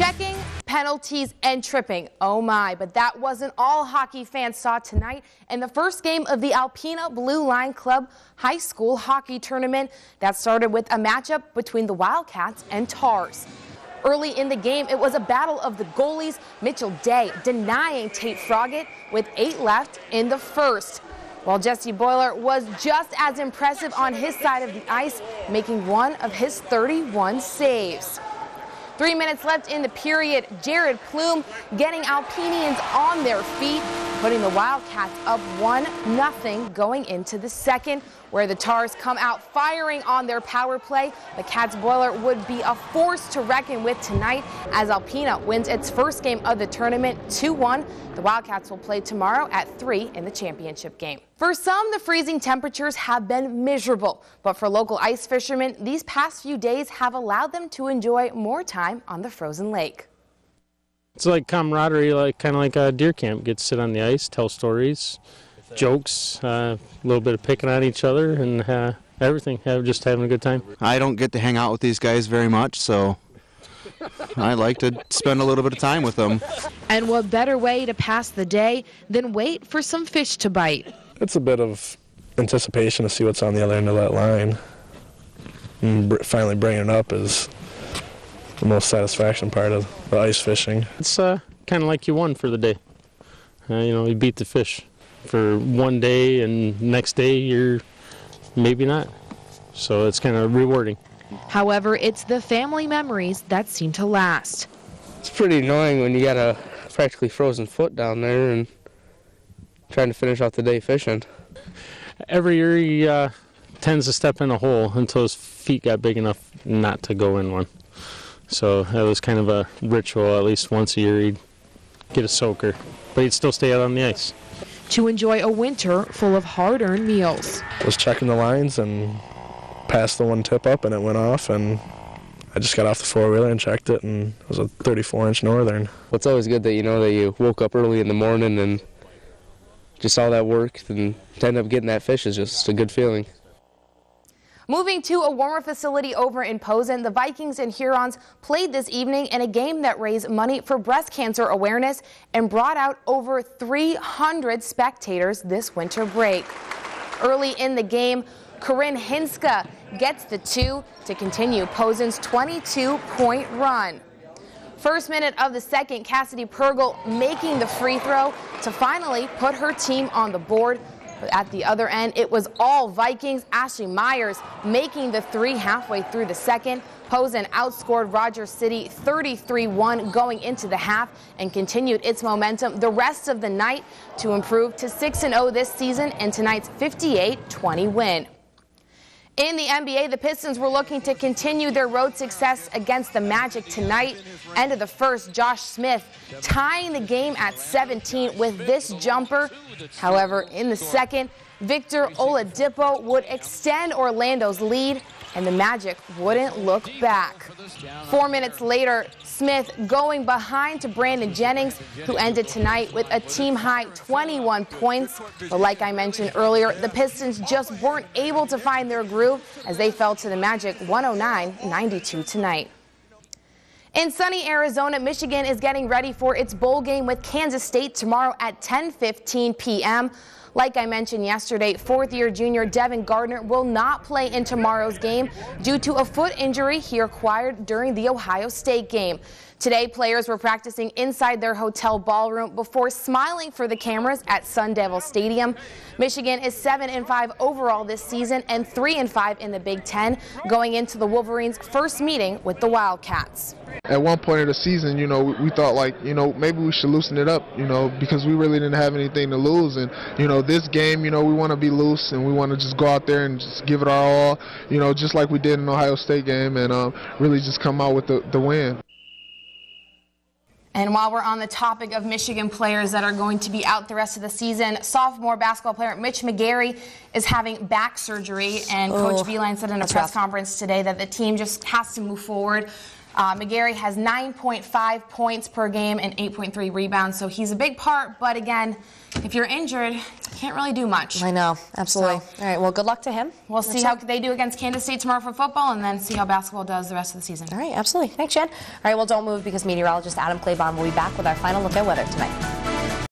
Checking, penalties, and tripping. Oh my, but that wasn't all hockey fans saw tonight in the first game of the Alpena Blue Line Club High School Hockey Tournament that started with a matchup between the Wildcats and Tars. Early in the game, it was a battle of the goalies, Mitchell Day denying Tate Froggett with 8 left in the first, while Jesse Boiler was just as impressive on his side of the ice, making one of his 31 saves. 3 minutes left in the period. Jared Plume getting Alpenians on their feet, putting the Wildcats up 1-0 going into the second, where the Tars come out firing on their power play. The Cats Boiler would be a force to reckon with tonight as Alpena wins its first game of the tournament 2-1. The Wildcats will play tomorrow at 3 in the championship game. For some, the freezing temperatures have been miserable, but for local ice fishermen, these past few days have allowed them to enjoy more time on the frozen lake. It's like camaraderie, kind of like a deer camp. Get to sit on the ice, tell stories, jokes, a little bit of picking on each other, and everything. Just having a good time. I don't get to hang out with these guys very much, so I like to spend a little bit of time with them. And what better way to pass the day than wait for some fish to bite? It's a bit of anticipation to see what's on the other end of that line. And finally bringing it up is the most satisfaction part of the ice fishing. It's kind of like you won for the day. You beat the fish for one day, and next day you're maybe not. So it's kind of rewarding. However, it's the family memories that seem to last. It's pretty annoying when you got a practically frozen foot down there and trying to finish off the day fishing. Every year he tends to step in a hole until his feet got big enough not to go in one. So that was kind of a ritual. At least once a year he'd get a soaker, but he'd still stay out on the ice. To enjoy a winter full of hard-earned meals. I was checking the lines and passed the one tip up and it went off, and I just got off the four-wheeler and checked it, and it was a 34-inch northern. Well, it's always good that you know that you woke up early in the morning and just all that work and to end up getting that fish is just a good feeling. Moving to a warmer facility over in Posen, the Vikings and Hurons played this evening in a game that raised money for breast cancer awareness and brought out over 300 spectators this winter break. Early in the game, Corinne Hinska gets the 2 to continue Posen's 22-point run. First minute of the second, Cassidy Purgle making the free throw to finally put her team on the board. But at the other end, it was all Vikings. Ashley Myers making the 3 halfway through the second. Posen outscored Rogers City 33-1 going into the half and continued its momentum the rest of the night to improve to 6-0 this season and tonight's 58-20 win. In the NBA, the Pistons were looking to continue their road success against the Magic tonight. End of the first, Josh Smith tying the game at 17 with this jumper. However, in the second, Victor Oladipo would extend Orlando's lead, and the Magic wouldn't look back. 4 minutes later, Smith going behind to Brandon Jennings, who ended tonight with a team-high 21 points. But like I mentioned earlier, the Pistons just weren't able to find their groove as they fell to the Magic 109-92 tonight. In sunny Arizona, Michigan is getting ready for its bowl game with Kansas State tomorrow at 10:15 p.m. Like I mentioned yesterday, fourth-year junior Devin Gardner will not play in tomorrow's game due to a foot injury he acquired during the Ohio State game. Today, players were practicing inside their hotel ballroom before smiling for the cameras at Sun Devil Stadium. Michigan is 7-5 overall this season and 3-5 in the Big Ten, going into the Wolverines' first meeting with the Wildcats. At one point of the season, we thought maybe we should loosen it up, because we really didn't have anything to lose. And, this game, we want to be loose and we want to just go out there and just give it our all, just like we did in the Ohio State game, and really just come out with the win. And while we're on the topic of Michigan players that are going to be out the rest of the season, sophomore basketball player Mitch McGarry is having back surgery, and Coach Beeline said in a press conference today that the team just has to move forward. McGarry has 9.5 points per game and 8.3 rebounds, so he's a big part. But again, if you're injured, you can't really do much. I know, absolutely. So, all right, well, good luck to him. We'll see how they do against Kansas State tomorrow for football, and then see how basketball does the rest of the season. All right, absolutely. Thanks, Jen. All right, well, don't move because meteorologist Adam Claiborne will be back with our final look at weather tonight.